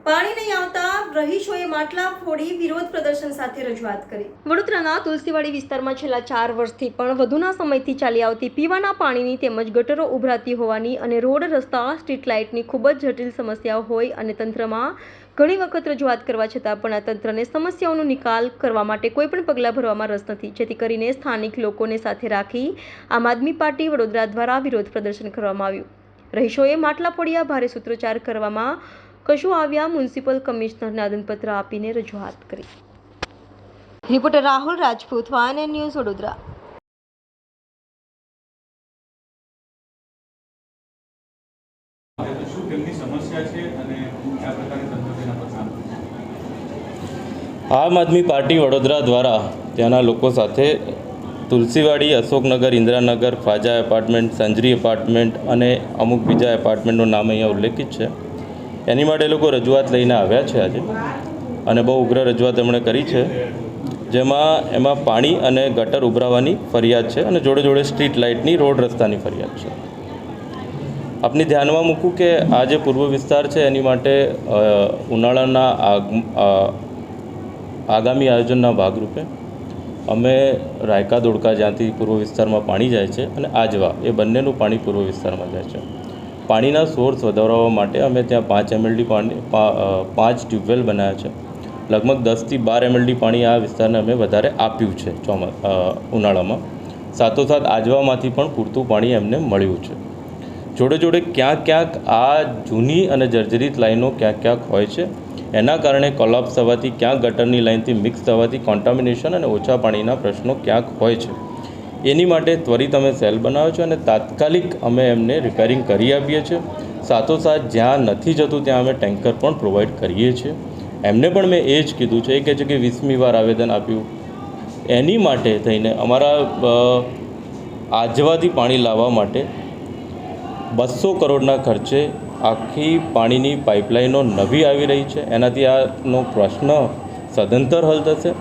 પાણી નહીં આવતા રહીશોએ માટલા ફોડી વિરોધ પ્રદર્શન સાથે રજૂઆત કરી। વડોદરાના તુલસીવાડી વિસ્તારમાં છેલ્લા 4 વર્ષથી પણ વધુના સમયથી ચાલી આવતી પીવાના પાણીની તેમજ ગટરો ઉભરાતી હોવાની અને રોડ રસ્તા સ્ટ્રીટ લાઇટની ખૂબ જ જટિલ સમસ્યાઓ હોય અને તંત્રમાં ઘણી વખત રજૂઆત કરવા છતાં પણ આ તંત્રને સમસ્યાઓનો નિકાલ કરવા માટે કોઈ પણ પગલાં ભરવામાં રસ નથી, જેથી કરીને સ્થાનિક લોકોને સાથે રાખી આમ આદમી પાર્ટી વડોદરા દ્વારા વિરોધ પ્રદર્શન કરવામાં આવ્યું। રહીશોએ માટલા ફોડ્યા, ભારે સૂત્રોચ્ચાર કરવામાં કશું આવ્યા, મ્યુનિસિપલ કમિશનરને આવેદનપત્ર આપીને રજૂઆત કરી। Reporter Rahul Rajput, van news, Vadodara. આમ આદમી પાર્ટી વડોદરા દ્વારા ત્યાંના લોકો સાથે તુલસીવાડી, અશોકનગર, ઇન્દિરાનગર, ખ્વાજા એપાર્ટમેન્ટ, સંજરી એપાર્ટમેન્ટ અને અમુક બીજા એપાર્ટમેન્ટનું નામ અહીંયા ઉલ્લેખિત છે, એની માટે લોકો રજૂઆત લઈને આવ્યા છે આજે અને બહુ ઉગ્ર રજૂઆત એમણે કરી છે, એમાં પાણી અને ગટર ઉભરાવાની ફરિયાદ છે અને જોડે જોડે સ્ટ્રીટ લાઇટની, રોડ રસ્તાની ફરિયાદ છે। આપની ધ્યાનમાં મૂકું કે આ જે પૂર્વ વિસ્તાર છે એની માટે ઉનાળાના આગામી આયોજનના ભાગરૂપે અમે રાયકા દોડકા, જ્યાંથી પૂર્વ વિસ્તારમાં પાણી જાય છે, અને આજવા, એ બંનેનું પાણી પૂર્વ વિસ્તારમાં જાય છે। પાણીના સોર્સ વધારવા માટે અમે ત્યાં 5 MLD પાણી 5 ટ્યુબવેલ બનાવ્યા છે। લગભગ 10 થી 12 MLD પાણી આ વિસ્તારને અમે વધારે આપ્યું છે ઉનાળામાં। સાથોસાથ આજવામાંથી પણ પૂરતું પાણી એમને મળ્યું છે। જોડે જોડે ક્યાંક આ જૂની અને જર્જરિત લાઈનો ક્યાંક હોય છે, એના કારણે કોલાપ્સ થવાથી, ક્યાંક ગટરની લાઇનથી મિક્સ થવાથી કોન્ટામિનેશન અને ઓછા પાણીના પ્રશ્નો ક્યાંક હોય છે। એની માટે ત્વરિત અમે સેલ બનાવ્યો છે અને તાત્કાલિક અમે એમને રિપેરિંગ કરી આપીએ છીએ। સાથોસાથ જ્યાં નથી જતું ત્યાં અમે ટેન્કર પણ પ્રોવાઈડ કરીએ છીએ। એમને પણ મેં એ જ કીધું છે, એ કહે છે કે 20મી વાર આવેદન આપ્યું। એની માટે થઈને અમારા આજવાથી પાણી લાવવા માટે 200 કરોડના ખર્ચે આખી પાણીની પાઇપલાઇનો નવી આવી રહી છે, એનાથી આનો પ્રશ્ન સદંતર હલ થશે।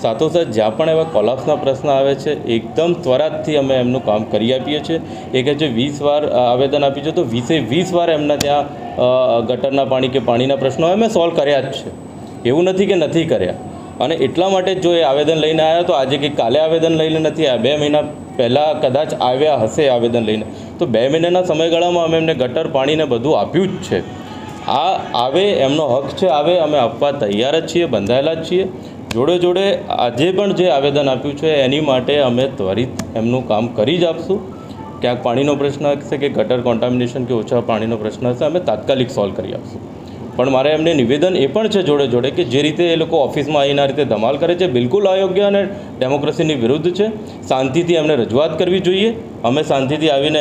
સાથોસાથ જ્યાં પણ એવા કોલાપ્સના પ્રશ્ન આવે છે, એકદમ ત્વરાથી અમે એમનું કામ કરી આપીએ છીએ। એ કહે છે 20 વાર આવેદન આપી છે તો 20 વાર એમના ત્યાં ગટરના પાણી કે પાણીના પ્રશ્નો અમે સોલ્વ કર્યા જ છે, એવું નથી કે નથી કર્યા। અને એટલા માટે જો એ આવેદન લઈને આવ્યા તો આજે કે કાલે આવેદન લઈને નથી આવ્યા, 2 મહિના પહેલાં કદાચ આવ્યા હશે આવેદન લઈને, તો 2 મહિનાના સમયગાળામાં અમે એમને ગટર, પાણીને બધું આપ્યું જ છે। આ આવે, એમનો હક છે, આવે, અમે આપવા તૈયાર જ છીએ, બંધાયેલા જ છીએ। જોડે જોડે આજે પણ જે આવેદન આપ્યું છે એની માટે અમે ત્વરિત એમનું કામ કરી જ આપશું। ક્યાંક પાણીનો પ્રશ્ન હશે કે ગટર કોન્ટામિનેશન કે ઓછા પાણીનો પ્રશ્ન હશે, અમે તાત્કાલિક સોલ્વ કરી આપશું। પણ મારે એમને નિવેદન એ પણ છે જોડે જોડે કે જે રીતે એ લોકો ઓફિસમાં આવીને આ રીતે ધમાલ કરે છે, બિલકુલ અયોગ્ય અને ડેમોક્રેસીની વિરુદ્ધ છે। શાંતિથી એમને રજૂઆત કરવી જોઈએ, અમે શાંતિથી આવીને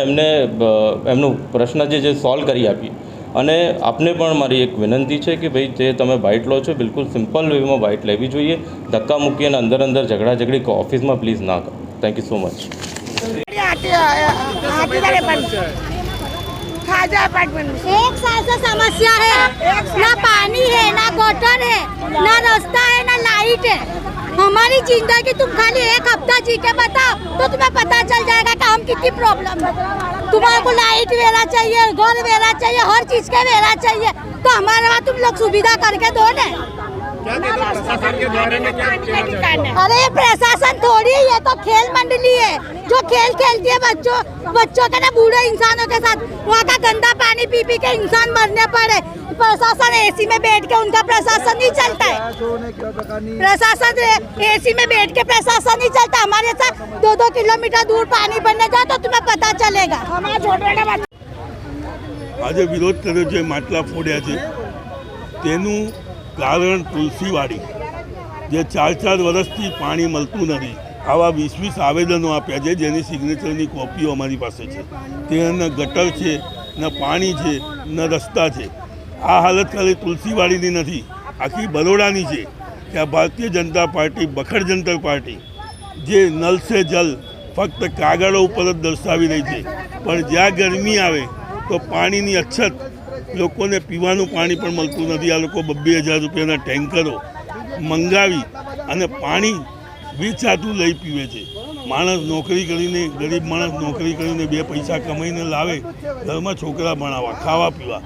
એમનું પ્રશ્ન જે સોલ્વ કરી આપીએ। અને આપને પણ મારી એક વિનંતી છે કે ભાઈ, જે તમે બાઇટ લો છો, બિલકુલ સિમ્પલ વેમાં બાઇટ લેવી જોઈએ, ધક્કા મૂકી અને અંદર ઝઘડાઝઘડી ઓફિસમાં પ્લીઝ ના કરો। Thank you so much. Khwaja apartment में 1 साल से समस्या है, ना पानी है, ना गटर है, ना रास्ता है, ना लाइट है। हमारी जिंदगी तुम खाली 1 हफ्ता जी के बताओ तो तुम्हें पता चल जाएगा कि हम कितनी प्रॉब्लम है। तुम्हारे को लाइट वेरा चाहिए, घर वेरा चाहिए, हर चीज के वेरा चाहिए, तो हमारे वहाँ तुम लोग सुविधा करके दो ना। अरे प्रशासन थोड़ी है, ये तो खेल मंडली है जो खेल खेलती है बच्चों के ना, बूढ़े इंसानों के साथ। वहाँ का गंदा पानी पी पी के इंसान मरने पड़े। प्रशासन एसी में बैठ के, उनका प्रशासन नहीं चलता है। प्रशासन एसी में बैठ के प्रशासन नहीं चलता। हमारे साथ 2-2 किलोमीटर दूर पानी भरने जाओ तो तुम्हें पता चलेगा। आज विरोध કર્યો છે, માટલા ફોડ્યા છે, તેનું કારણ તુલસીવાડી, જે 4 વર્ષથી પાણી મળતું નથી। આવા 20 આવેદનો આપ્યા છે, જેની સિગ્નેચરની કોપીઓ અમારી પાસે છે। ત્યાં ન ગટર છે, ન પાણી છે, ન રસ્તા છે। આ હાલત ખાલી તુલસીવાડીની નથી, આખી બરોડાની છે કે આ ભારતીય જનતા પાર્ટી, બખડ જનતા પાર્ટી જે નલ સે જલ ફક્ત કાગળો ઉપર જ દર્શાવી રહી છે, પણ જ્યાં ગરમી આવે તો પાણીની અછત, લોકોને પીવાનું પાણી પણ મળતું નથી। આ લોકો 2,000 રૂપિયાના ટેન્કરો મંગાવી અને પાણી વેચાતું લઈ પીવે છે। માણસ નોકરી કરીને, ગરીબ માણસ નોકરી કરીને 2 પૈસા કમાઈને લાવે, ઘરમાં છોકરા ભણાવવા, ખાવા પીવા,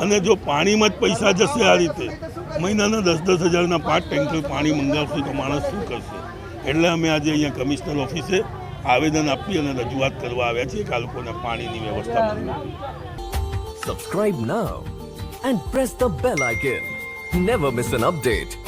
અને જો પાણીમાં જ પૈસા જશે આ રીતે, મહિનાના 10-10 હજારના 5 ટેન્કર પાણી મંગાવશે તો માણસ શું કરશે? એટલે અમે આજે અહીંયા કમિશનર ઓફિસે આવેદન આપી અને રજૂઆત કરવા આવ્યા છીએ કે આ લોકોને પાણીની વ્યવસ્થા મળે. Subscribe now and press the bell icon. Never miss an update.